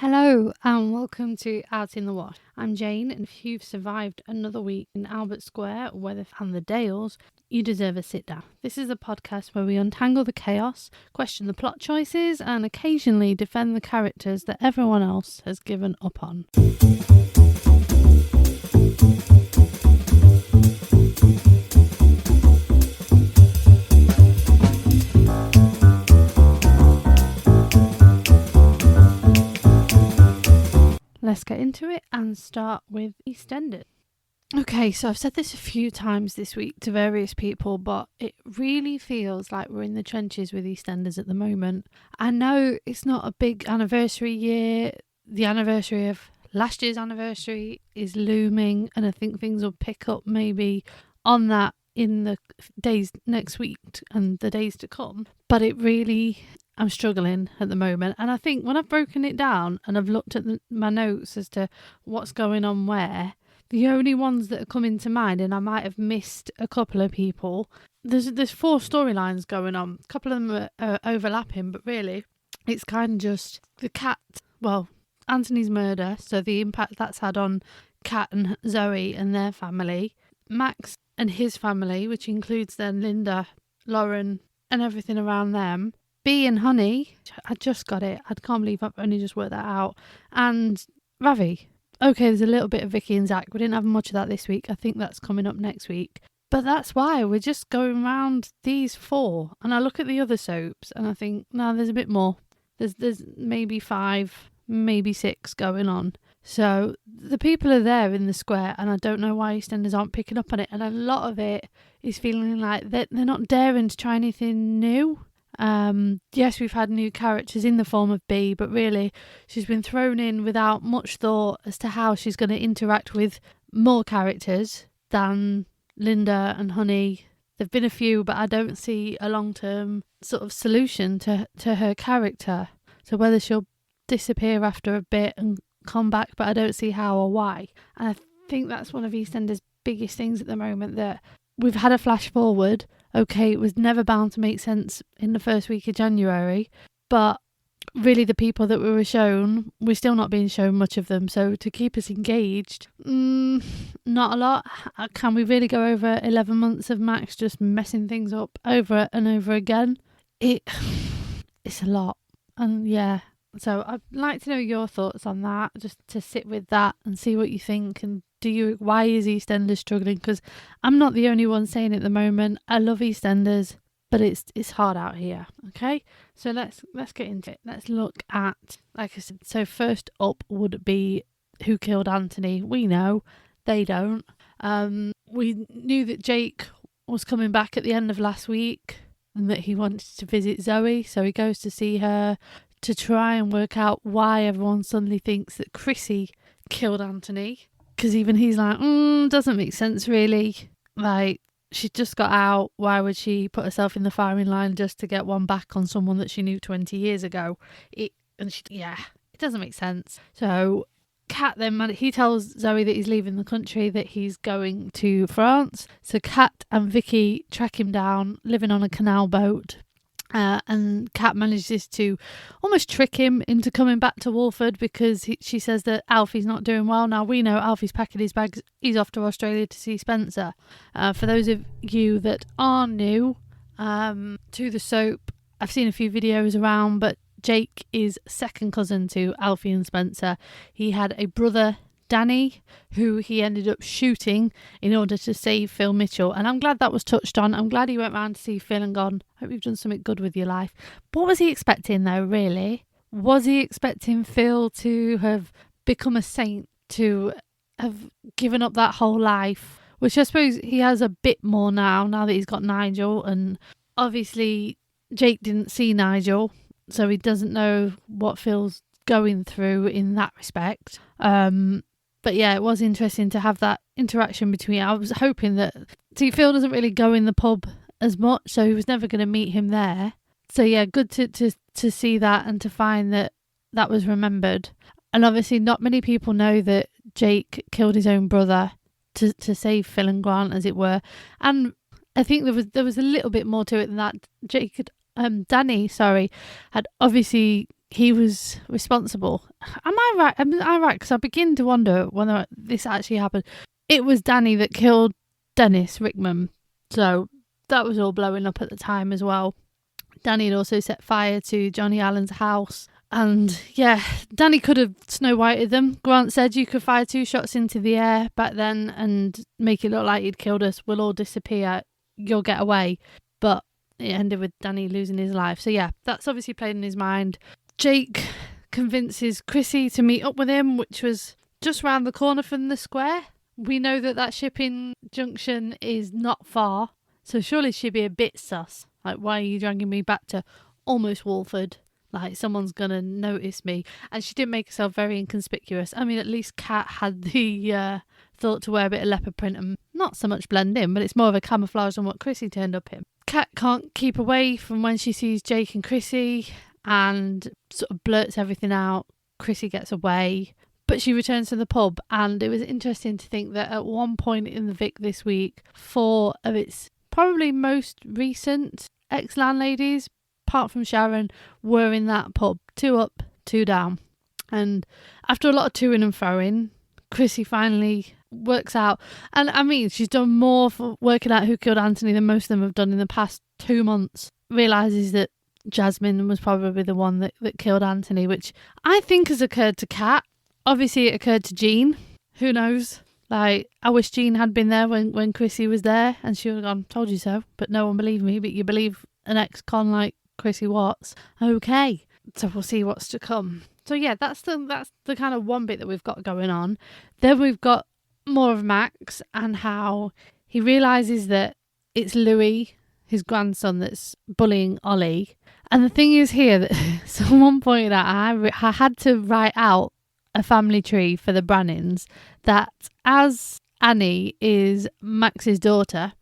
Hello and welcome to Out in the Wash. I'm Jayne, and if you've survived another week in Albert Square, Weather and the Dales, you deserve a sit down. This is a podcast where we untangle the chaos, question the plot choices, and occasionally defend the characters that everyone else has given up on. Let's get into it and start with EastEnders. Okay, so I've said this a few times this week to various people, but it really feels like we're in the trenches with EastEnders at the moment. I know it's not a big anniversary year. The anniversary of last year's anniversary is looming, and I think things will pick up maybe on that in the days next week and the days to come. But I'm struggling at the moment, and I think when I've broken it down and I've looked at my notes as to what's going on where, the only ones that are coming to mind, and I might have missed a couple of people, there's 4 storylines going on. A couple of them are overlapping, but really it's kind of just the Cat, Anthony's murder, so the impact that's had on Kat and Zoe and their family, Max and his family, which includes then Linda, Lauren and everything around them, Bee and Honey, I just got it. I can't believe I've only just worked that out. And Ravi. Okay, there's a little bit of Vicky and Zach. We didn't have much of that this week. I think that's coming up next week. But that's why we're just going around these 4. And I look at the other soaps and I think, no, there's a bit more. There's maybe 5, maybe 6 going on. So the people are there in the square, and I don't know why EastEnders aren't picking up on it. And a lot of it is feeling like they're not daring to try anything new. Yes, we've had new characters in the form of Bee, but really she's been thrown in without much thought as to how she's going to interact with more characters than Linda and Honey. There've been a few, but I don't see a long-term sort of solution to her character. So whether she'll disappear after a bit and come back, but I don't see how or why. And I think that's one of EastEnders' biggest things at the moment, that we've had a flash forward. Okay, it was never bound to make sense in the first week of January, but really the people that we were shown, we're still not being shown much of them. So to keep us engaged, not a lot. Can we really go over 11 months of Max just messing things up over and over again? It's a lot. And yeah, so I'd like to know your thoughts on that, just to sit with that and see what you think. And why is EastEnders struggling? Because I'm not the only one saying it at the moment. I love EastEnders, but it's hard out here. Okay, so let's get into it. Let's look at, like I said, so first up would be who killed Anthony. We know, they don't. We knew that Jake was coming back at the end of last week and that he wanted to visit Zoe, so he goes to see her to try and work out why everyone suddenly thinks that Chrissie killed Anthony. Because even he's like, doesn't make sense really. Like, she just got out. Why would she put herself in the firing line just to get one back on someone that she knew 20 years ago? It doesn't make sense. So Kat then, he tells Zoe that he's leaving the country, that he's going to France. So Kat and Vicky track him down, living on a canal boat. And Kat manages to almost trick him into coming back to Walford, because she says that Alfie's not doing well. Now, we know Alfie's packing his bags. He's off to Australia to see Spencer. For those of you that are new to the soap, I've seen a few videos around, but Jake is second cousin to Alfie and Spencer. He had a brother, Danny, who he ended up shooting in order to save Phil Mitchell. And I'm glad that was touched on. I'm glad he went round to see Phil and gone, hope you've done something good with your life. But what was he expecting though, really? Was he expecting Phil to have become a saint, to have given up that whole life? Which I suppose he has a bit more now that he's got Nigel. And obviously Jake didn't see Nigel, so he doesn't know what Phil's going through in that respect. But yeah, it was interesting to have that interaction between. I was hoping that Phil doesn't really go in the pub as much, so he was never going to meet him there. So yeah, good to see that and to find that was remembered. And obviously not many people know that Jake killed his own brother to save Phil and Grant, as it were. And I think there was a little bit more to it than that. Danny had obviously he was responsible. Am I right? Am I right? Because I begin to wonder whether this actually happened. It was Danny that killed Dennis Rickman. So that was all blowing up at the time as well. Danny had also set fire to Johnny Allen's house. And yeah, Danny could have Snow Whited them. Grant said you could fire 2 shots into the air back then and make it look like he'd killed us. We'll all disappear. You'll get away. But it ended with Danny losing his life. So yeah, that's obviously played in his mind. Jake convinces Chrissie to meet up with him, which was just round the corner from the square. We know that shipping junction is not far. So surely she'd be a bit sus. Like, why are you dragging me back to almost Walford? Like, someone's going to notice me. And she didn't make herself very inconspicuous. I mean, at least Kat had the thought to wear a bit of leopard print and not so much blend in, but it's more of a camouflage than what Chrissie turned up in. Kat can't keep away from when she sees Jake and Chrissie and sort of blurts everything out. Chrissie gets away, but she returns to the pub. And it was interesting to think that at one point in the Vic this week, 4 of its probably most recent ex-landladies, apart from Sharon, were in that pub. 2 up, 2 down. And after a lot of toing and throwing, Chrissie finally works out. And I mean, she's done more for working out who killed Anthony than most of them have done in the past 2 months. Realises that Jasmine was probably the one that killed Anthony, which I think has occurred to Kat. Obviously, it occurred to Jayne. Who knows? Like, I wish Jayne had been there when Chrissie was there and she would have gone, told you so, but no one believed me. But you believe an ex-con like Chrissie Watts. Okay, so we'll see what's to come. So yeah, that's the kind of one bit that we've got going on. Then we've got more of Max and how he realises that it's Louis, his grandson, that's bullying Ollie. And the thing is here that someone pointed out, I had to write out a family tree for the Brannins, that as Annie is Max's daughter,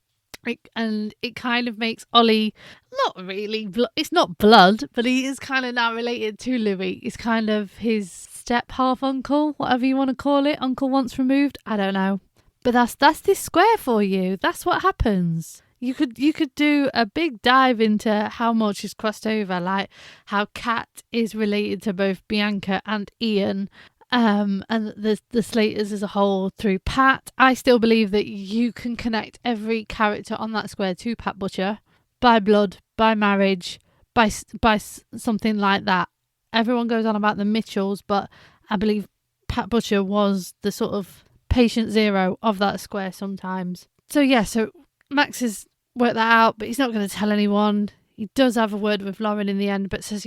and it kind of makes Ollie not really, it's not blood, but he is kind of now related to Louis. He's kind of his step half uncle, whatever you want to call it. Uncle once removed, I don't know. But that's this square for you. That's what happens. You could do a big dive into how much is crossed over, like how Kat is related to both Bianca and Ian. And the Slaters as a whole through Pat. I still believe that you can connect every character on that square to Pat Butcher by blood, by marriage, by something like that. Everyone goes on about the Mitchells, but I believe Pat Butcher was the sort of patient zero of that square sometimes. So yeah, so Max has worked that out, but he's not going to tell anyone. He does have a word with Lauren in the end, but says,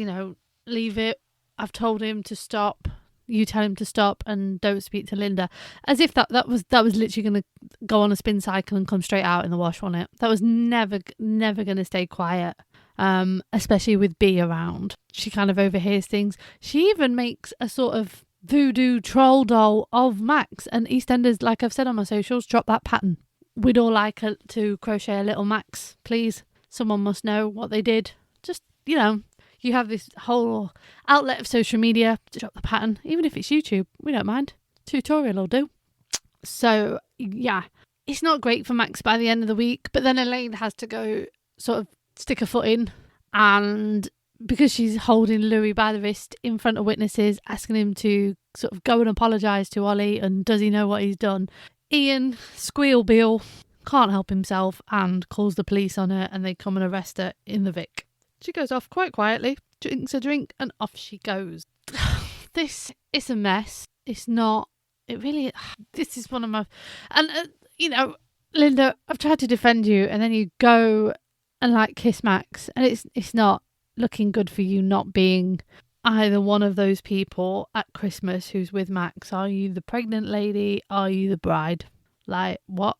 leave it. I've told him to stop. You tell him to stop and don't speak to Linda. As if that was literally going to go on a spin cycle and come straight out in the wash, wasn't it? That was never going to stay quiet, especially with B around. She kind of overhears things. She even makes a sort of voodoo troll doll of Max. And EastEnders, like I've said on my socials, drop that pattern. We'd all like to crochet a little Max, please. Someone must know what they did. Just, you have this whole outlet of social media to drop the pattern. Even if it's YouTube, we don't mind. Tutorial will do. So, yeah, it's not great for Max by the end of the week. But then Elaine has to go sort of stick her foot in. And because she's holding Louis by the wrist in front of witnesses, asking him to sort of go and apologise to Ollie. And does he know what he's done? Ian, Squealbill, can't help himself and calls the police on her. And they come and arrest her in the Vic. She goes off quite quietly, drinks a drink, and off she goes. This is a mess. It's not. It really. This is one of my. And, Linda, I've tried to defend you, and then you go and kiss Max, and it's not looking good for you not being either one of those people at Christmas who's with Max. Are you the pregnant lady? Are you the bride? What?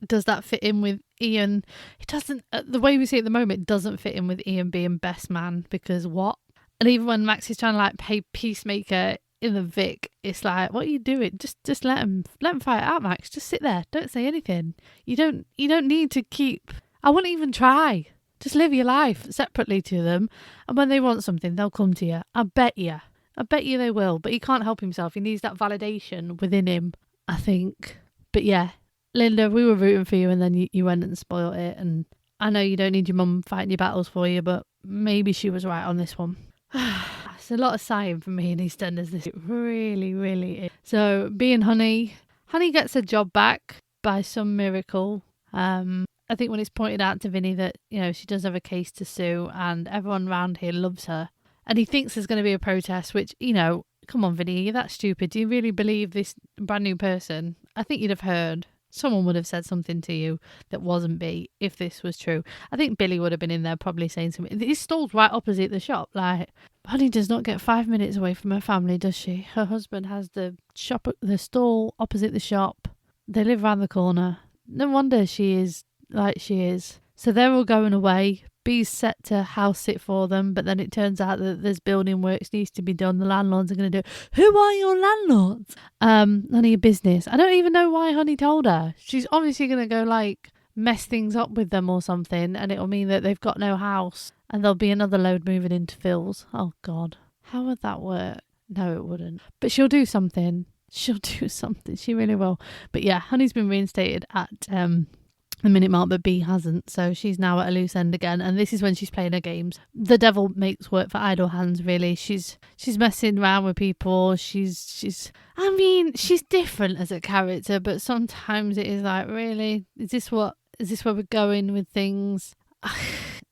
Does that fit in with Ian? It doesn't. The way we see it at the moment, it doesn't fit in with Ian being best man, because what? And even when Max is trying to play peacemaker in the Vic, it's like, what are you doing? Just let him fight it out, Max. Just sit there. Don't say anything. You don't need to keep. I wouldn't even try. Just live your life separately to them, and when they want something, they'll come to you. I bet you they will. But he can't help himself. He needs that validation within him, I think. But yeah. Linda, we were rooting for you, and then you went and spoiled it. And I know you don't need your mum fighting your battles for you, but maybe she was right on this one. It's a lot of sighing from me in EastEnders. This it really, really is. So being Honey gets a job back by some miracle. I think when it's pointed out to Vinny that, she does have a case to sue and everyone around here loves her. And he thinks there's going to be a protest, which, come on, Vinny, you're that stupid. Do you really believe this brand new person? I think you'd have heard. Someone would have said something to you that wasn't B if this was true. I think Billy would have been in there probably saying something. This stall's right opposite the shop. Like, Honey does not get 5 minutes away from her family, does she? Her husband has the stall opposite the shop. They live around the corner. No wonder she is like she is. So they're all going away. B's set to house sit for them, but then it turns out that there's building works needs to be done. The landlords are going to do it. Who are your landlords? None of your business. I don't even know why Honey told her. She's obviously going to go mess things up with them or something, and it'll mean that they've got no house and there'll be another load moving into Phil's. Oh God, how would that work? No, it wouldn't. But she'll do something. She really will. But yeah, Honey's been reinstated at the minute mark, but B hasn't, so she's now at a loose end again, and this is when she's playing her games. The devil makes work for idle hands, really. She's messing around with people. She's different as a character, but sometimes it is like, really, is this where we're going with things?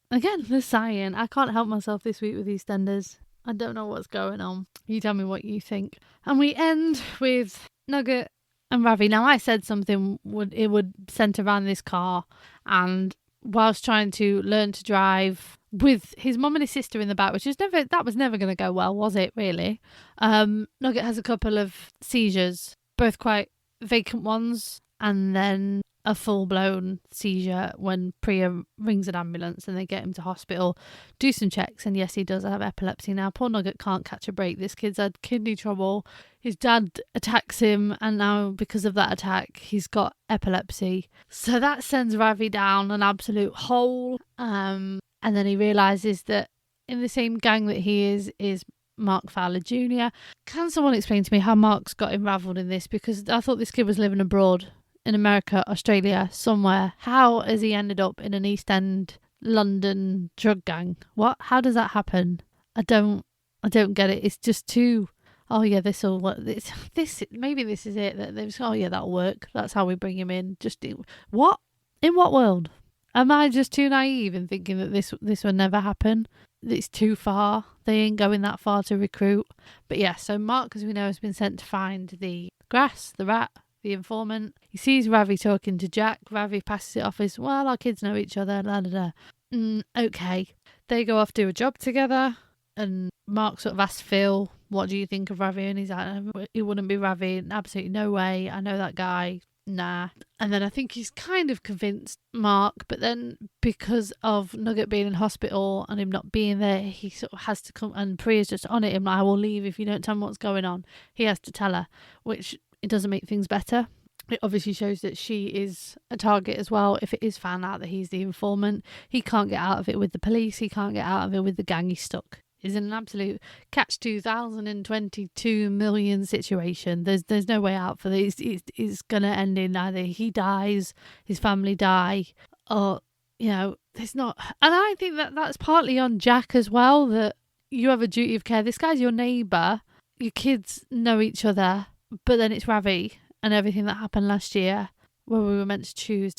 Again, the sighing. I can't help myself this week with EastEnders. I don't know what's going on. You tell me what you think. And we end with Nugget and Ravi. Now, I said something would centre around this car, and whilst trying to learn to drive with his mum and his sister in the back, that was never going to go well, was it, really? Nugget has a couple of seizures, both quite vacant ones, and then a full-blown seizure when Priya rings an ambulance and they get him to hospital, do some checks, and yes, he does have epilepsy. Now, poor Nugget can't catch a break. This kid's had kidney trouble. His dad attacks him, and now because of that attack, he's got epilepsy. So that sends Ravi down an absolute hole. And then he realises that in the same gang that he is Mark Fowler Jr. Can someone explain to me how Mark's got unravelled in this? Because I thought this kid was living abroad in America, Australia, somewhere. How has he ended up in an East End London drug gang? What? How does that happen? I don't get it. It's just too. Oh yeah, this'll work. Maybe this is it. That they've. Oh yeah, that'll work. That's how we bring him in. What? In what world? Am I just too naive in thinking that this will never happen? It's too far. They ain't going that far to recruit. But yeah, so Mark, as we know, has been sent to find the grass, the rat, the informant. He sees Ravi talking to Jack. Ravi passes it off as, well, our kids know each other, la da da. Okay. They go off, do a job together, and Mark sort of asks Phil, what do you think of Ravi? And he's like, it wouldn't be Ravi. Absolutely no way. I know that guy. Nah. And then I think he's kind of convinced Mark, but then because of Nugget being in hospital and him not being there, he sort of has to come, and Priya's just on it. Him like, I will leave if you don't tell me what's going on. He has to tell her, which it doesn't make things better. It obviously shows that she is a target as well. If it is found out that he's the informant, he can't get out of it with the police. He can't get out of it with the gang. He's stuck. He's in an absolute catch 2022 million situation. There's no way out for this. It's going to end in either he dies, his family die, or, there's not. And I think that's partly on Jack as well, that you have a duty of care. This guy's your neighbour. Your kids know each other, but then it's Ravi and everything that happened last year where we were meant to choose.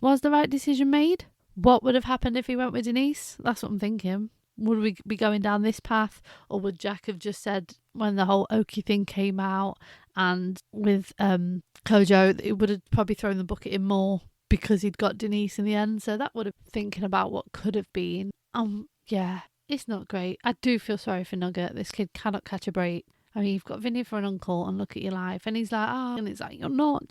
Was the right decision made? What would have happened if he went with Denise? That's what I'm thinking. Would we be going down this path, or would Jack have just said, when the whole Oki thing came out and with Kojo, it would have probably thrown the bucket in more because he'd got Denise in the end. So that would have thinking about what could have been. Yeah, it's not great. I do feel sorry for Nugget. This kid cannot catch a break. I mean, you've got Vinny for an uncle and look at your life. And he's like, and it's like, you're not.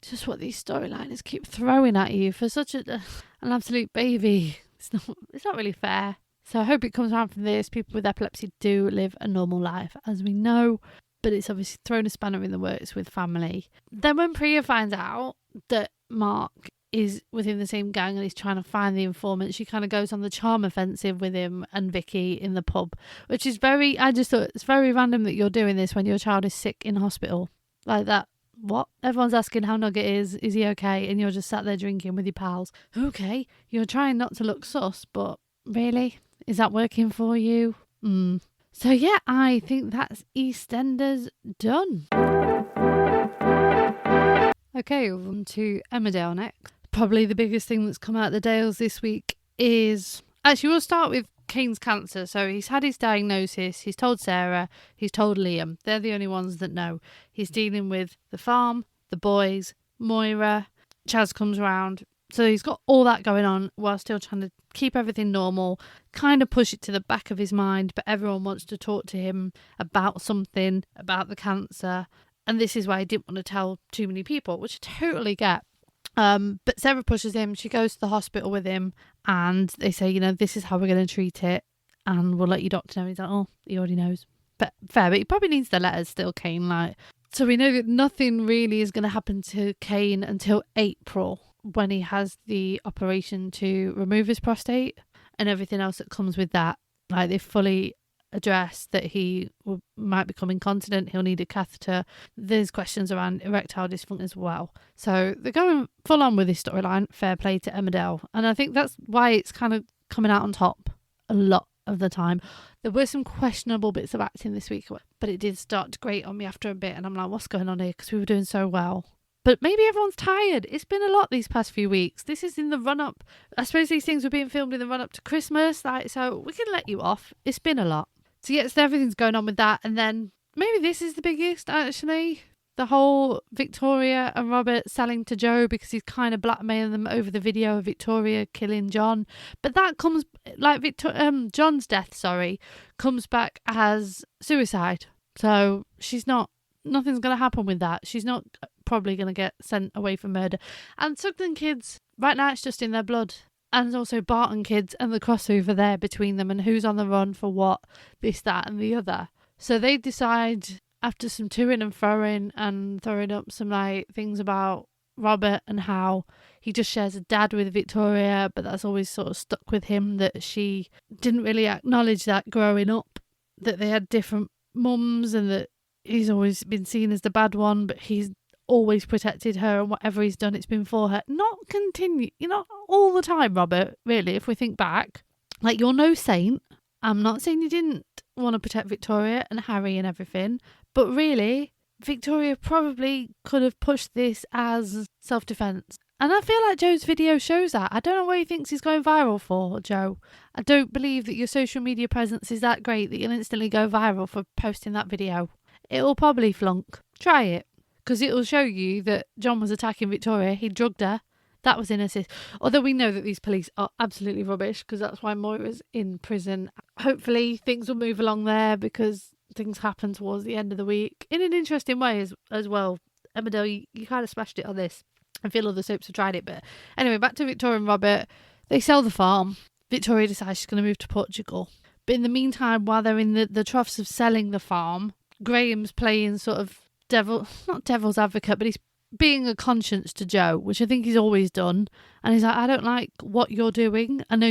Just what these storylines keep throwing at you for such an absolute baby. It's not really fair. So I hope it comes around from this. People with epilepsy do live a normal life, as we know, but it's obviously thrown a spanner in the works with family. Then when Priya finds out that Mark is within the same gang and he's trying to find the informant, she kind of goes on the charm offensive with him and Vicky in the pub, which is I just thought it's very random that you're doing this when your child is sick in hospital. Like that. What? Everyone's asking how Nugget is he okay? And you're just sat there drinking with your pals. Okay, you're trying not to look sus, but really? Is that working for you? So yeah, I think that's EastEnders done. Okay, on to Emmerdale next. Probably the biggest thing that's come out of the Dales this week is... Actually, we'll start with Cain's cancer. So he's had his diagnosis. He's told Sarah. He's told Liam. They're the only ones that know. He's dealing with the farm, the boys, Moira. Chaz comes round. So he's got all that going on while still trying to keep everything normal, kind of push it to the back of his mind, but everyone wants to talk to him about something, about the cancer. And this is why he didn't want to tell too many people, which I totally get. But Sarah pushes him. She goes to the hospital with him and they say, you know, this is how we're going to treat it and we'll let your doctor know. He's like, oh, he already knows. But fair, but he probably needs the letters still, Cain. So we know that nothing really is going to happen to Cain until April, when he has the operation to remove his prostate and everything else that comes with that. Like, they fully address that he might become incontinent, he'll need a catheter. There's questions around erectile dysfunction as well. So they're going full on with this storyline. Fair play to Emmerdale. And I think that's why it's kind of coming out on top a lot of the time. There were some questionable bits of acting this week, but it did start to grate on me after a bit, and I'm like, what's going on here? Because we were doing so well. But maybe everyone's tired. It's been a lot these past few weeks. This is in the run-up. I suppose these things were being filmed in the run-up to Christmas. So we can let you off. It's been a lot. So yes, everything's going on with that. And then maybe this is the biggest, actually. The whole Victoria and Robert selling to Joe because he's kind of blackmailing them over the video of Victoria killing John. But that comes, like John's death, comes back as suicide. So nothing's going to happen with that. She's not probably going to get sent away for murder. And Sugden kids, right now it's just in their blood. And also Barton kids and the crossover there between them and who's on the run for what, this, that and the other. So they decide, after some toing and throwing up some things about Robert and how he just shares a dad with Victoria, but that's always sort of stuck with him, that she didn't really acknowledge that growing up, that they had different mums and that he's always been seen as the bad one, but he's always protected her, and whatever he's done, it's been for her. Not all the time, Robert, really, if we think back. Like, you're no saint. I'm not saying you didn't want to protect Victoria and Harry and everything, but really, Victoria probably could have pushed this as self-defense. And I feel like Joe's video shows that. I don't know what he thinks he's going viral for, Joe. I don't believe that your social media presence is that great that you'll instantly go viral for posting that video. It'll probably flunk. Try it. Because it will show you that John was attacking Victoria. He drugged her. That was innocent. Although we know that these police are absolutely rubbish, because that's why Moira's in prison. Hopefully things will move along there, because things happen towards the end of the week in an interesting way as well. Emmerdale, you kind of smashed it on this. I feel other soaps have tried it. But anyway, back to Victoria and Robert. They sell the farm. Victoria decides she's going to move to Portugal. But in the meantime, while they're in the troughs of selling the farm, Graham's playing sort of not devil's advocate, but he's being a conscience to Joe, which I think he's always done. And he's like, I don't like what you're doing. I know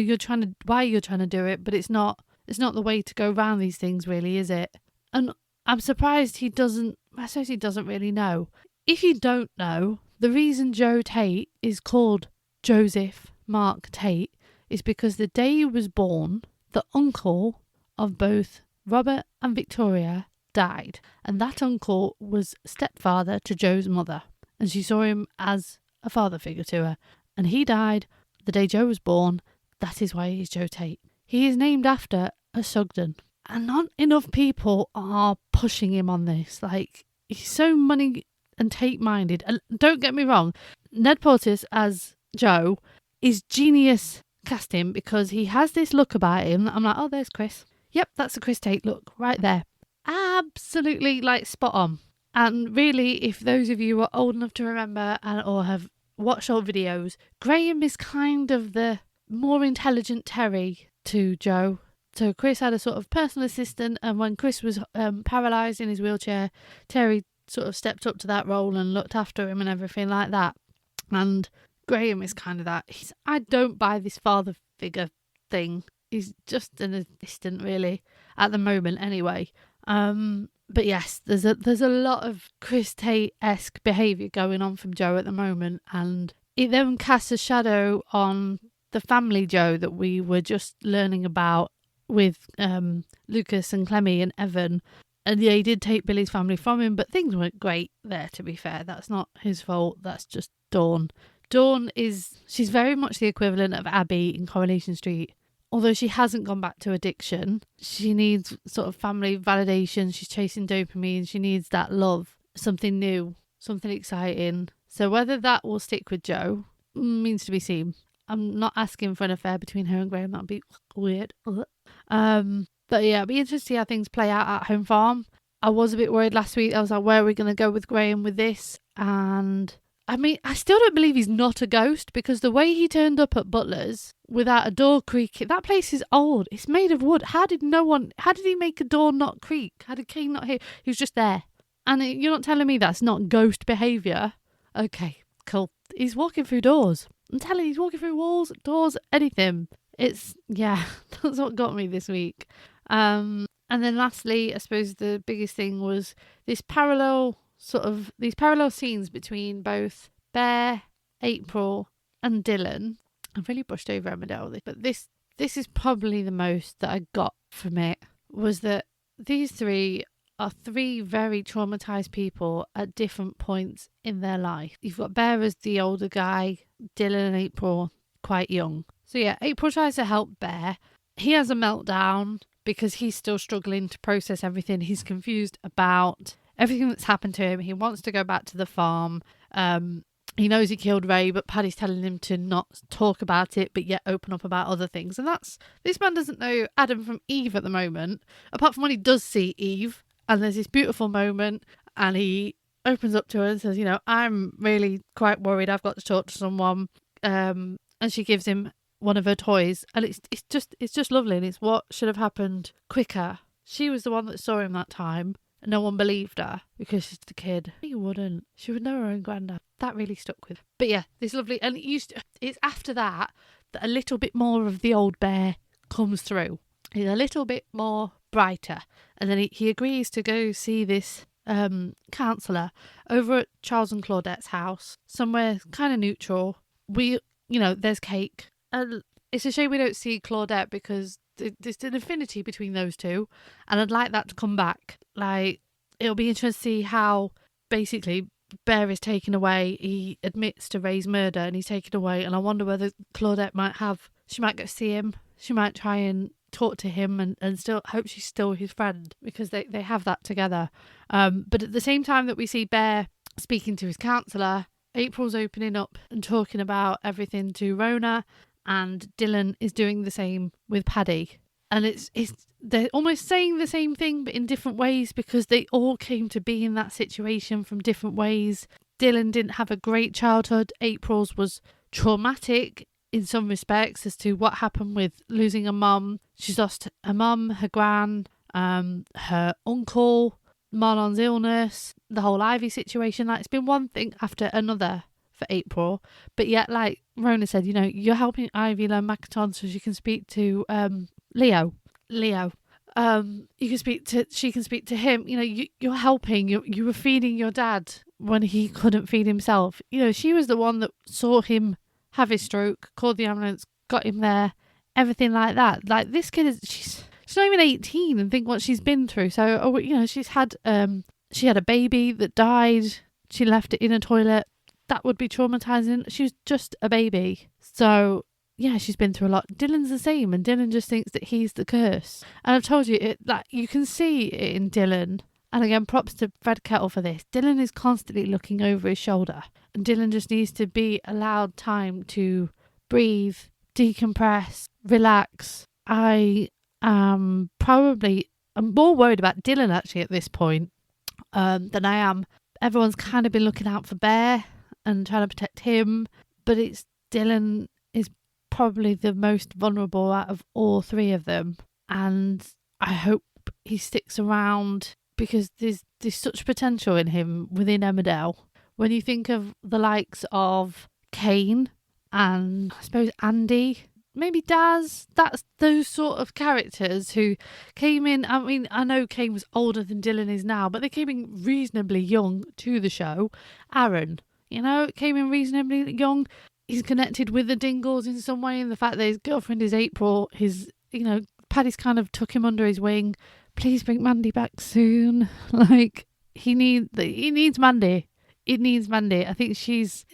why you're trying to do it, but it's not the way to go around these things, really, is it? And I'm surprised I suppose he doesn't really know. If you don't know, the reason Joe Tate is called Joseph Mark Tate is because the day he was born, the uncle of both Robert and Victoria died, and that uncle was stepfather to Joe's mother, and she saw him as a father figure to her, and he died the day Joe was born. That is why he's Joe Tate. He is named after a Sugden, and not enough people are pushing him on this. Like, he's so money and Tate minded. And don't get me wrong, Ned Portis as Joe is genius casting, because he has this look about him that I'm like, oh, there's Chris. Yep, that's the Chris Tate look right there. Absolutely, spot on. And really, if those of you are old enough to remember or have watched old videos, Graham is kind of the more intelligent Terry to Joe. So Chris had a sort of personal assistant, and when Chris was paralysed in his wheelchair, Terry sort of stepped up to that role and looked after him and everything like that. And Graham is kind of that. I don't buy this father figure thing. He's just an assistant, really, at the moment anyway. But yes, there's a lot of Chris Tate-esque behaviour going on from Joe at the moment, and it then casts a shadow on the family Joe that we were just learning about with Lucas and Clemmy and Evan. And yeah, he did take Billy's family from him, but things weren't great there, to be fair. That's not his fault. That's just Dawn. She's very much the equivalent of Abby in Coronation Street. Although she hasn't gone back to addiction, she needs sort of family validation. She's chasing dopamine. She needs that love, something new, something exciting. So whether that will stick with Joe means to be seen. I'm not asking for an affair between her and Graham. That'd be weird. But yeah, it'll be interesting to see how things play out at Home Farm. I was a bit worried last week. I was like, where are we going to go with Graham with this? And I mean, I still don't believe he's not a ghost, because the way he turned up at Butler's without a door creaking, that place is old. It's made of wood. How did he make a door not creak? How did Cain not hear? He was just there. And you're not telling me that's not ghost behaviour? Okay, cool. He's walking through doors. I'm telling you, he's walking through walls, doors, anything. That's what got me this week. And then lastly, I suppose the biggest thing was these parallel scenes between both Bear, April and Dylan. I've really brushed over Emmerdale, but this is probably the most that I got from it, was that these three are three very traumatised people at different points in their life. You've got Bear as the older guy, Dylan and April quite young. So yeah, April tries to help Bear. He has a meltdown because he's still struggling to process everything. He's confused about everything that's happened to him. He wants to go back to the farm. He knows he killed Ray, but Paddy's telling him to not talk about it, but yet open up about other things. And this man doesn't know Adam from Eve at the moment, apart from when he does see Eve. And there's this beautiful moment, and he opens up to her and says, I'm really quite worried. I've got to talk to someone. And she gives him one of her toys, and it's just lovely, and it's what should have happened quicker. She was the one that saw him that time, and no one believed her because she's the kid. She wouldn't. She would know her own granddad. That really stuck with. But yeah, this lovely, and it's after that a little bit more of the old Bear comes through. He's a little bit more brighter, and then he agrees to go see this counsellor over at Charles and Claudette's house, somewhere kind of neutral. There's cake. It's a shame we don't see Claudette, because there's an affinity between those two, and I'd like that to come back. Like, it'll be interesting to see how basically Bear is taken away. He admits to Ray's murder, and he's taken away, and I wonder whether Claudette might go see him. She might try and talk to him and still hope she's still his friend, because they have that together. But at the same time that we see Bear speaking to his counsellor, April's opening up and talking about everything to Rona, and Dylan is doing the same with Paddy. And they're almost saying the same thing, but in different ways, because they all came to be in that situation from different ways. Dylan didn't have a great childhood. April's was traumatic in some respects as to what happened with losing a mum. She's lost her mum, her gran, her uncle, Marlon's illness, the whole Ivy situation. Like, it's been one thing after another for April, but yet, like Rona said, you're helping Ivy learn Makaton so she can speak to Leo. She can speak to him. You're helping. You were feeding your dad when he couldn't feed himself. She was the one that saw him have his stroke, called the ambulance, got him there, everything like that. Like, this kid she's not even 18, and think what she's been through. So, she's had she had a baby that died. She left it in a toilet. That would be traumatizing. She was just a baby. So yeah, she's been through a lot. Dylan's the same, and Dylan just thinks that he's the curse. And I've told you, you can see it in Dylan. And again, props to Fred Kettle for this. Dylan is constantly looking over his shoulder, and Dylan just needs to be allowed time to breathe, decompress, relax. I'm more worried about Dylan actually at this point than I am. Everyone's kind of been looking out for Bear and trying to protect him, but it's Dylan is probably the most vulnerable out of all three of them, and I hope he sticks around, because there's such potential in him within Emmerdale. When you think of the likes of Cain and I suppose Andy, maybe Daz, that's those sort of characters who came in. I mean, I know Cain was older than Dylan is now, but they came in reasonably young to the show. Aaron, came in reasonably young. He's connected with the Dingles in some way, and the fact that his girlfriend is April, his, Paddy's kind of took him under his wing. Please bring Mandy back soon. Like, he needs Mandy. It needs Mandy. I think he's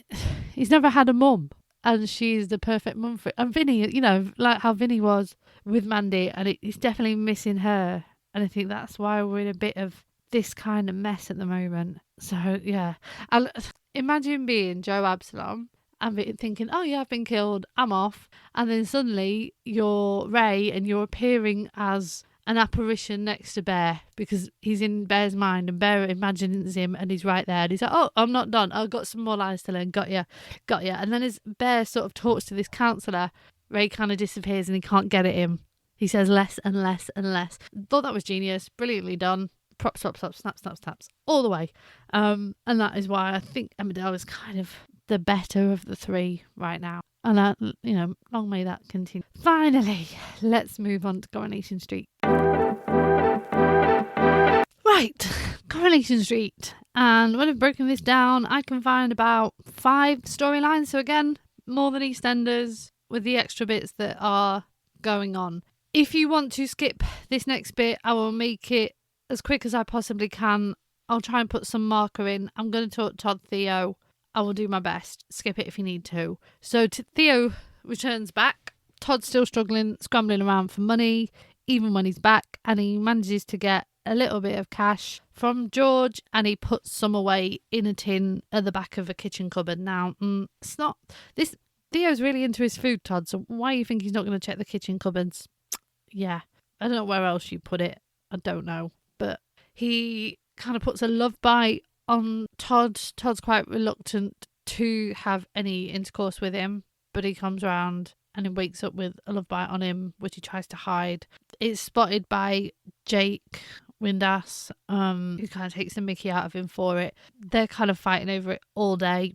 never had a mum, and she's the perfect mum for it. And Vinny, you know, like how Vinny was with Mandy, and he's definitely missing her. And I think that's why we're in a bit of this kind of mess at the moment. So, yeah. I'll imagine being Joe Absalom and thinking, oh, yeah, I've been killed. I'm off. And then suddenly you're Ray and you're appearing as an apparition next to Bear because he's in Bear's mind and Bear imagines him and he's right there. And he's like, oh, I'm not done. I've got some more lines to learn. Got ya. And then as Bear sort of talks to this counsellor, Ray kind of disappears and he can't get at him. He says less and less and less. Thought that was genius. Brilliantly done. Props, snaps, all the way. And that is why I think Emmerdale is kind of the better of the three right now. And, long may that continue. Finally, let's move on to Coronation Street. Right, Coronation Street. And when I've broken this down, I can find about 5 storylines. So again, more than EastEnders with the extra bits that are going on. If you want to skip this next bit, I will make it as quick as I possibly can. I'll try and put some marker in. I'm going to talk Todd Theo. I will do my best. Skip it if you need to. So Theo returns back. Todd's still struggling, scrambling around for money, even when he's back. And he manages to get a little bit of cash from George and he puts some away in a tin at the back of a kitchen cupboard. Now, it's not... this. Theo's really into his food, Todd. So why do you think he's not going to check the kitchen cupboards? Yeah, I don't know where else you put it. I don't know. But he kind of puts a love bite on Todd. Todd's quite reluctant to have any intercourse with him, but he comes round and he wakes up with a love bite on him, which he tries to hide. It's spotted by Jake Windass, who kind of takes the mickey out of him for it. They're kind of fighting over it all day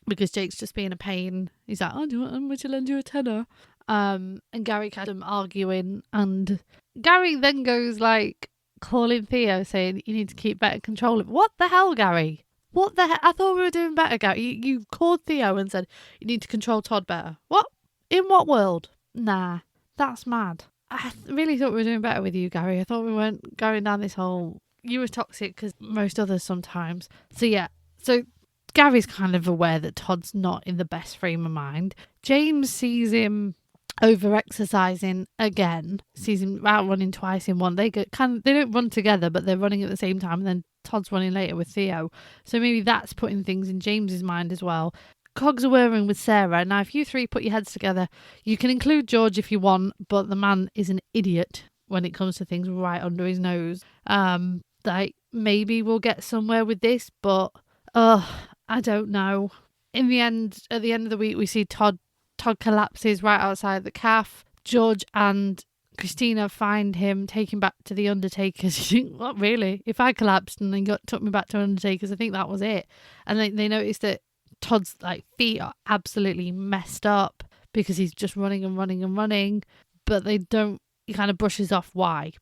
because Jake's just being a pain. He's like, oh, do you want me to lend you a tenner? And Gary had them arguing, and Gary then goes like calling Theo saying you need to keep better control of it. What the hell, Gary? What the hell? I thought we were doing better, Gary. You called Theo and said you need to control Todd better. What? In what world? Nah, that's mad. I really thought we were doing better with you, Gary. I thought we weren't going down this whole you were toxic because most others sometimes. So yeah, so Gary's kind of aware that Todd's not in the best frame of mind. James sees him over-exercising again, sees him out running twice in one. They don't run together, but they're running at the same time, and then Todd's running later with Theo. So maybe that's putting things in James's mind as well. Cogs are whirring with Sarah. Now, if you three put your heads together, you can include George if you want, but the man is an idiot when it comes to things right under his nose. Like, maybe we'll get somewhere with this, but I don't know. In the end, at the end of the week, we see Todd collapses right outside the cafe. George and Christina find him, take him back to the Undertaker's. You think, what, really? If I collapsed and then took me back to Undertaker's, I think that was it. And they notice that Todd's feet are absolutely messed up because he's just running and running and running, but he kind of brushes off why.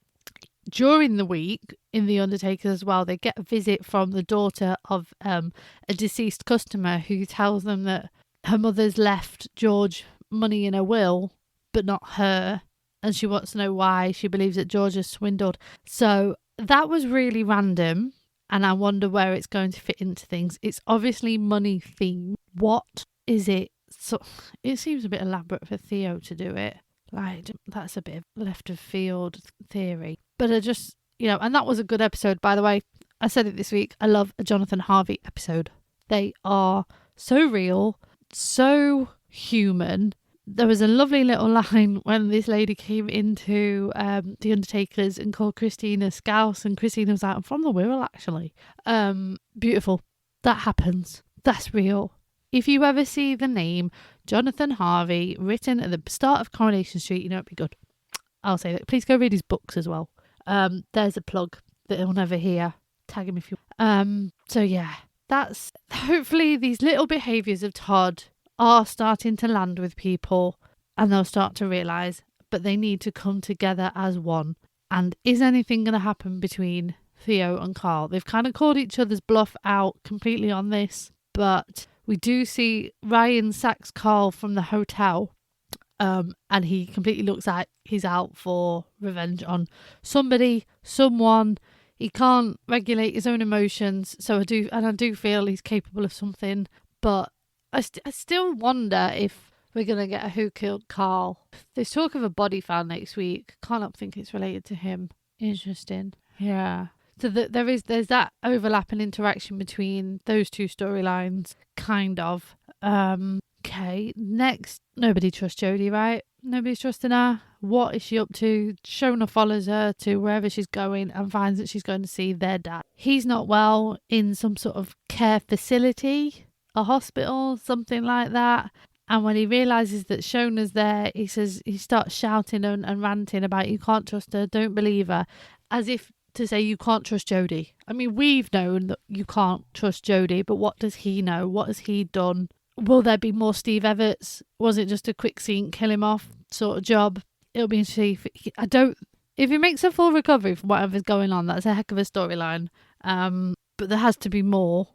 During the week in the Undertaker's as well, they get a visit from the daughter of a deceased customer who tells them that her mother's left George money in a will, but not her. And she wants to know why. She believes that George has swindled. So that was really random. And I wonder where it's going to fit into things. It's obviously money themed. What is it? So it seems a bit elaborate for Theo to do it. That's a bit of left of field theory. But I just, and that was a good episode, by the way. I said it this week. I love a Jonathan Harvey episode. They are so real, so human. There was a lovely little line when this lady came into the Undertaker's and called Christina Scouse, and Christina was like, I'm from the Wirral, actually. Beautiful. That happens. That's real. If you ever see the name Jonathan Harvey written at the start of Coronation Street, it'd be good. I'll say that. Please go read his books as well. There's a plug that he'll never hear. Tag him if you... So yeah, that's... Hopefully these little behaviours of Todd are starting to land with people and they'll start to realise, but they need to come together as one. And is anything going to happen between Theo and Carl? They've kind of called each other's bluff out completely on this, but we do see Ryan sacks Carl from the hotel And he completely looks like he's out for revenge on somebody, someone. He can't regulate his own emotions, so I do feel he's capable of something, but I still wonder if we're going to get a Who Killed Carl. There's talk of a body found next week. Can't help think it's related to him. Interesting. Yeah. So there's that overlap and interaction between those two storylines, kind of. Okay, next, nobody trusts Jodie, right? Nobody's trusting her. What is she up to? Shona follows her to wherever she's going and finds that she's going to see their dad. He's not well, in some sort of care facility, a hospital, something like that. And when he realises that Shona's there, he starts shouting and ranting about you can't trust her, don't believe her, as if to say you can't trust Jodie. I mean, we've known that you can't trust Jodie, but what does he know? What has he done? Will there be more Steve Everts? Was it just a quick scene, kill him off sort of job? It'll be interesting. If he makes a full recovery from whatever's going on, that's a heck of a storyline. But there has to be more.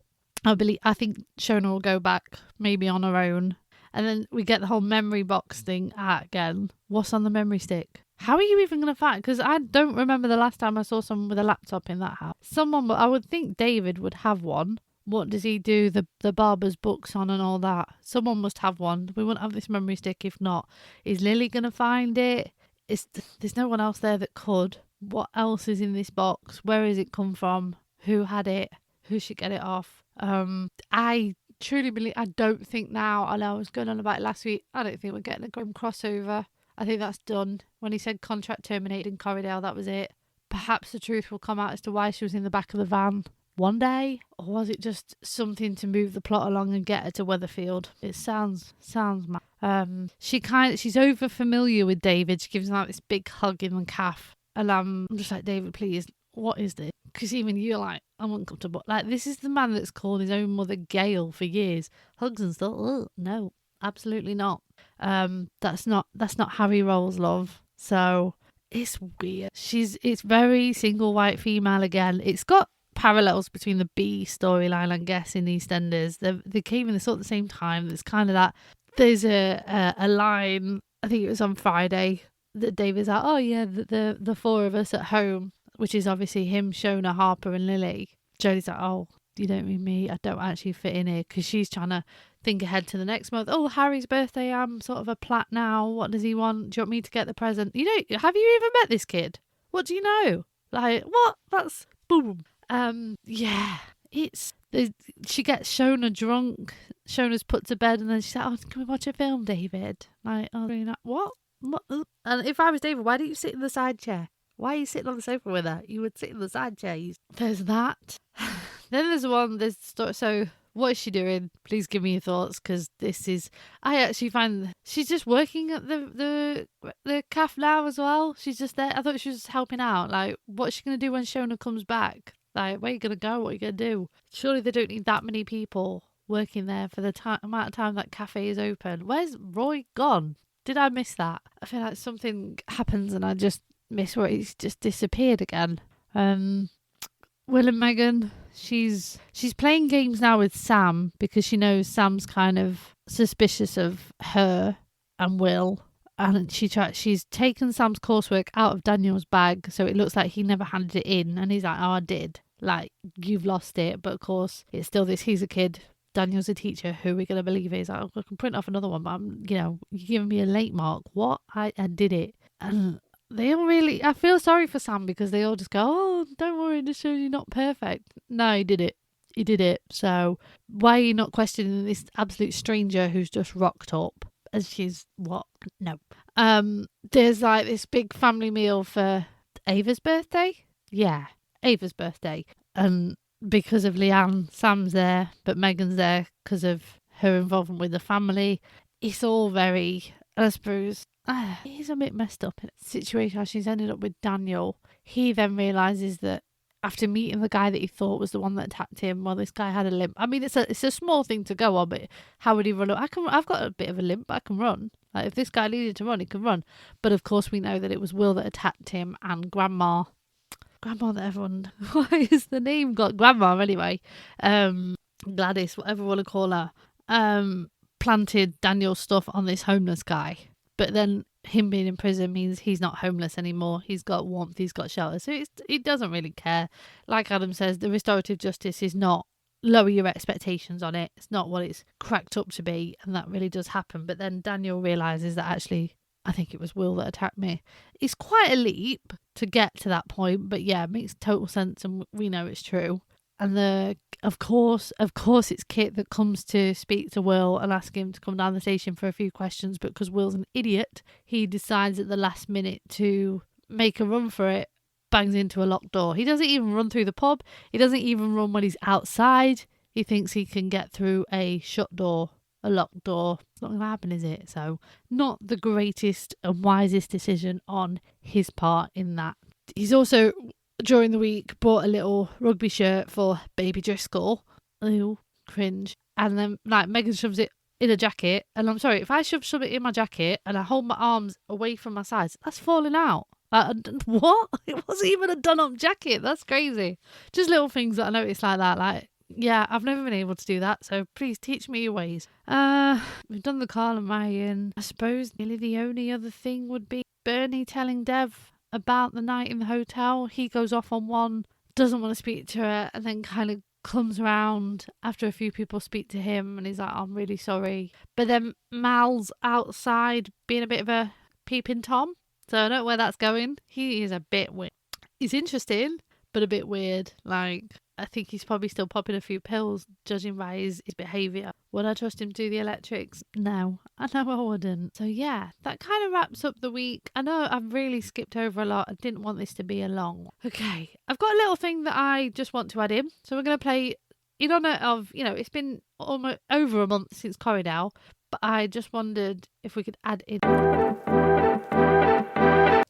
I think Shona will go back, maybe on her own. And then we get the whole memory box thing again. What's on the memory stick? How are you even going to find? Because I don't remember the last time I saw someone with a laptop in that house. I would think David would have one. What does he do? The barber's books on and all that. Someone must have one. We wouldn't have this memory stick if not. Is Lily going to find it? There's no one else there that could. What else is in this box? Where has it come from? Who had it? Who should get it off? I truly believe, I don't think now, I know I was going on about it last week, I don't think we're getting a Grim crossover. I think that's done. When he said contract terminated in Corriedale, that was it. Perhaps the truth will come out as to why she was in the back of the van one day, or was it just something to move the plot along and get her to Weatherfield? It sounds mad. She's over familiar with David. She gives him like this big hug in the calf, and I'm just like, David, please, what is this? Because even you're like, I'm uncomfortable. Like, this is the man that's called his own mother Gail for years. Hugs and stuff. Ugh, no, absolutely not. That's not how he rolls, love. So it's weird. It's very single white female again. It's got parallels between the B storyline, I guess, in EastEnders. They came in sort of the same time. There's kind of that. There's a line, I think it was on Friday, that David's like, oh yeah, the four of us at home, which is obviously him, Shona, Harper and Lily. Jodie's like, oh, you don't mean me, I don't actually fit in here, because she's trying to think ahead to the next month. Oh, Harry's birthday, I'm sort of a plat now, what does he want? Do you want me to get the present? Have you even met this kid? What do you know? Like, what? That's boom. Yeah, she gets Shona drunk. Shona's put to bed, and then she's like, oh, can we watch a film, David? Like, oh, really not? What? And if I was David, why don't you sit in the side chair? Why are you sitting on the sofa with her? You would sit in the side chair. There's that. Then there's one. So what is she doing? Please give me your thoughts, because I actually find she's just working at the cafe now as well. She's just there. I thought she was helping out. Like, what's she going to do when Shona comes back? Like, where are you going to go? What are you going to do? Surely they don't need that many people working there for the amount of time that cafe is open. Where's Roy gone? Did I miss that? I feel like something happens and I just miss where he's just disappeared again. Will and Megan, she's playing games now with Sam because she knows Sam's kind of suspicious of her and Will, and she's taken Sam's coursework out of Daniel's bag, so it looks like he never handed it in, and he's like, oh, I did. Like, you've lost it, but of course it's still this. He's a kid. Daniel's a teacher. Who are we going to believe? He's like, I can print off another one, but you're giving me a late mark. What? I did it. And they all really, I feel sorry for Sam because they all just go, oh, don't worry, this shows you're not perfect. No, he did it. He did it. So why are you not questioning this absolute stranger who's just rocked up? As she's what? No. There's like this big family meal for Ava's birthday. Yeah, Ava's birthday. And because of Leanne, Sam's there, but Megan's there because of her involvement with the family. It's all very, I suppose, he's a bit messed up in a situation how she's ended up with Daniel. He then realises that after meeting the guy that he thought was the one that attacked him, well, this guy had a limp. I mean, it's a small thing to go on, but how would he run? I've got a bit of a limp, but I can run. Like, if this guy needed to run, he can run. But of course, we know that it was Will that attacked him, and Grandma that everyone, why is the name got Grandma anyway? Gladys, whatever we want to call her, planted Daniel's stuff on this homeless guy. But then him being in prison means he's not homeless anymore. He's got warmth, he's got shelter. So he doesn't really care. Like Adam says, the restorative justice is not lower your expectations on it. It's not what it's cracked up to be. And that really does happen. But then Daniel realises that actually, I think it was Will that attacked me. It's quite a leap to get to that point. But yeah, it makes total sense. And we know it's true. And of course, it's Kit that comes to speak to Will and ask him to come down the station for a few questions. But because Will's an idiot, he decides at the last minute to make a run for it, bangs into a locked door. He doesn't even run through the pub. He doesn't even run when he's outside. He thinks he can get through a shut door, a locked door. It's not going to happen, is it? So not the greatest and wisest decision on his part in that. He's also, during the week, bought a little rugby shirt for baby Driscoll. Ew, cringe. And then like Megan shoves it in a jacket. And I'm sorry, if I shove it in my jacket and I hold my arms away from my sides, that's falling out. What? It wasn't even a done-up jacket. That's crazy. Just little things that I noticed like that. Like, yeah, I've never been able to do that. So please teach me your ways. We've done the Carl and Ryan. I suppose nearly the only other thing would be Bernie telling Dev about the night in the hotel. He goes off on one, doesn't want to speak to her, and then kind of comes around after a few people speak to him and he's like, I'm really sorry. But then Mal's outside being a bit of a peeping Tom. So I don't know where that's going. He is a bit weird. He's interesting, but a bit weird. Like, I think he's probably still popping a few pills, judging by his behaviour. Would I trust him to do the electrics? No, I know I wouldn't. So yeah, that kind of wraps up the week. I know I've really skipped over a lot. I didn't want this to be a long one. Okay, I've got a little thing that I just want to add in. So we're going to play in honour of, it's been almost over a month since Corridor, but I just wondered if we could add in.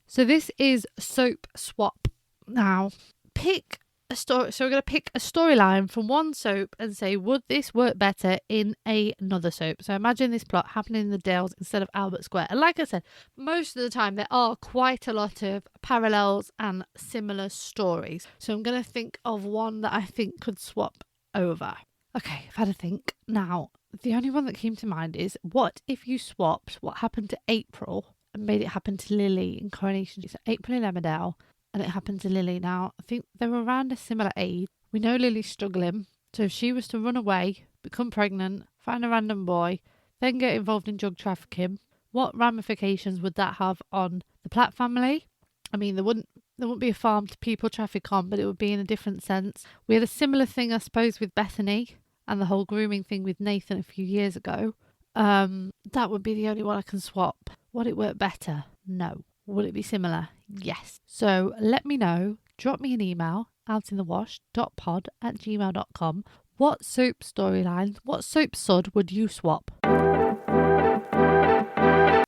So this is Soap Swap. Now, pick a story. So we're going to pick a storyline from one soap and say, would this work better in another soap? So imagine this plot happening in the Dales instead of Albert Square. And like I said, most of the time there are quite a lot of parallels and similar stories. So I'm going to think of one that I think could swap over. Okay, I've had a think. Now, the only one that came to mind is, what if you swapped what happened to April and made it happen to Lily in Coronation Street? So April in Emmerdale, and it happened to Lily. Now, I think they were around a similar age. We know Lily's struggling. So if she was to run away, become pregnant, find a random boy, then get involved in drug trafficking, what ramifications would that have on the Platt family? I mean, there wouldn't be a farm to people traffic on, but it would be in a different sense. We had a similar thing, I suppose, with Bethany and the whole grooming thing with Nathan a few years ago. That would be the only one I can swap. Would it work better? No. Would it be similar? Yes. So let me know. Drop me an email, outinthewash.pod@gmail.com. What soap storyline, what soap sud would you swap?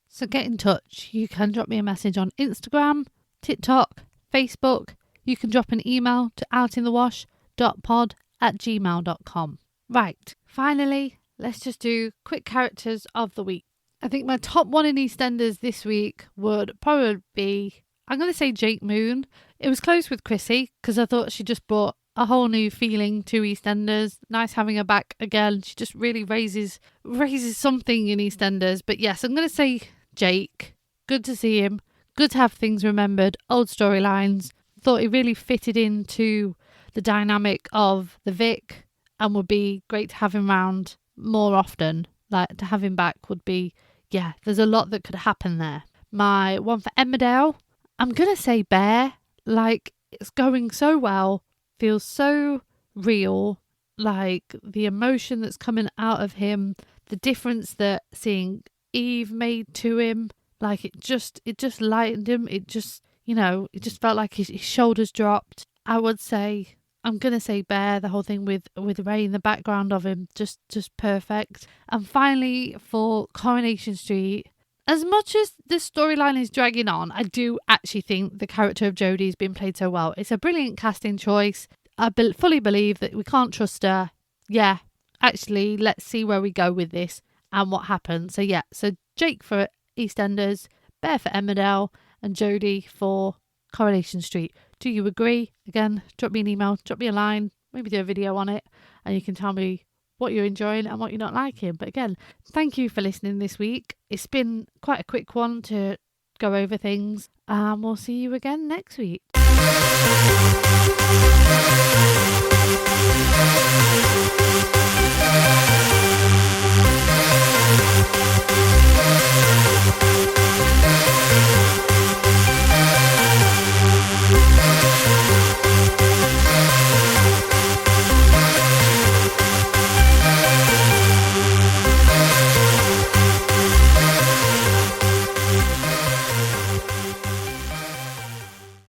So get in touch. You can drop me a message on Instagram, TikTok, Facebook. You can drop an email to outinthewash.pod@gmail.com. Right. Finally, let's just do quick characters of the week. I think my top one in EastEnders this week would probably be, I'm going to say Jake Moon. It was close with Chrissie because I thought she just brought a whole new feeling to EastEnders. Nice having her back again. She just really raises something in EastEnders. But yes, I'm going to say Jake. Good to see him. Good to have things remembered. Old storylines. Thought he really fitted into the dynamic of the Vic and would be great to have him around more often. Like, to have him back would be, yeah, there's a lot that could happen there. My one for Emmerdale, I'm going to say Bear. Like, it's going so well, feels so real. Like, the emotion that's coming out of him, the difference that seeing Eve made to him, like, it just lightened him. It just, it just felt like his shoulders dropped. I would say, I'm going to say Bear, the whole thing with Ray in the background of him, just perfect. And finally, for Coronation Street, as much as the storyline is dragging on, I do actually think the character of Jodie has been played so well. It's a brilliant casting choice. I fully believe that we can't trust her. Yeah, actually, let's see where we go with this and what happens. So yeah, so Jake for EastEnders, Bear for Emmerdale, and Jodie for Coronation Street. Do you agree? Again, drop me an email, drop me a line, maybe do a video on it, and you can tell me what you're enjoying and what you're not liking. But again, thank you for listening this week. It's been quite a quick one to go over things, and we'll see you again next week.